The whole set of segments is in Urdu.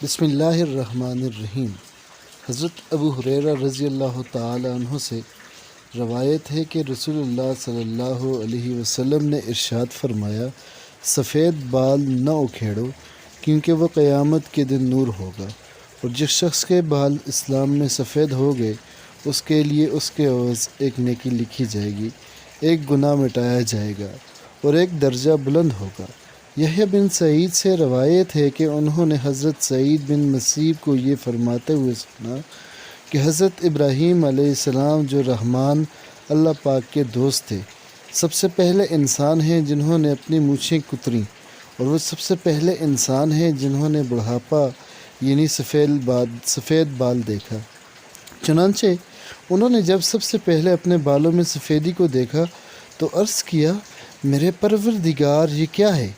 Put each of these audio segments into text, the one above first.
بسم اللہ الرحمن الرحیم۔ حضرت ابو ہریرہ رضی اللہ تعالی عنہ سے روایت ہے کہ رسول اللہ صلی اللہ علیہ وسلم نے ارشاد فرمایا، سفید بال نہ اکھیڑو کیونکہ وہ قیامت کے دن نور ہوگا، اور جس شخص کے بال اسلام میں سفید ہو گئے اس کے لیے اس کے عوض ایک نیکی لکھی جائے گی، ایک گناہ مٹایا جائے گا اور ایک درجہ بلند ہوگا۔ یحییٰ بن سعید سے روایت ہے کہ انہوں نے حضرت سعید بن مسیب کو یہ فرماتے ہوئے سنا کہ حضرت ابراہیم علیہ السلام جو رحمان اللہ پاک کے دوست تھے، سب سے پہلے انسان ہیں جنہوں نے اپنی مونچھیں کتریں، اور وہ سب سے پہلے انسان ہیں جنہوں نے بڑھاپا یعنی سفید بال دیکھا۔ چنانچہ انہوں نے جب سب سے پہلے اپنے بالوں میں سفیدی کو دیکھا تو عرض کیا، میرے پروردگار یہ کیا ہے؟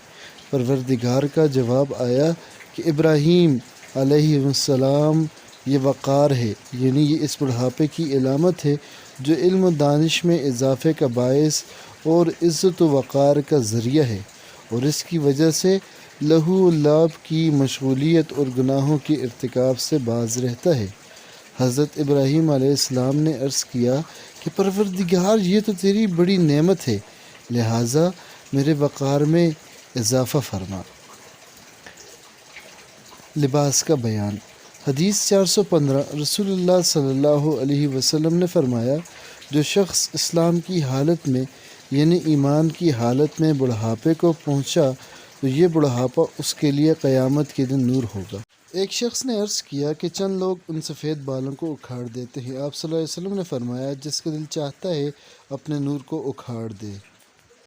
پروردگار کا جواب آیا کہ ابراہیم علیہ السلام یہ وقار ہے، یعنی یہ اس بڑھاپے کی علامت ہے جو علم و دانش میں اضافے کا باعث اور عزت و وقار کا ذریعہ ہے، اور اس کی وجہ سے لہو و لعب کی مشغولیت اور گناہوں کے ارتکاب سے باز رہتا ہے۔ حضرت ابراہیم علیہ السلام نے عرض کیا کہ پروردگار یہ تو تیری بڑی نعمت ہے، لہٰذا میرے وقار میں اضافہ فرما۔ لباس کا بیان۔ حدیث 415۔ رسول اللہ صلی اللہ علیہ وسلم نے فرمایا، جو شخص اسلام کی حالت میں یعنی ایمان کی حالت میں بڑھاپے کو پہنچا تو یہ بڑھاپا اس کے لیے قیامت کے دن نور ہوگا۔ ایک شخص نے عرض کیا کہ چند لوگ ان سفید بالوں کو اکھاڑ دیتے ہیں۔ آپ صلی اللہ علیہ وسلم نے فرمایا، جس کا دل چاہتا ہے اپنے نور کو اکھاڑ دے۔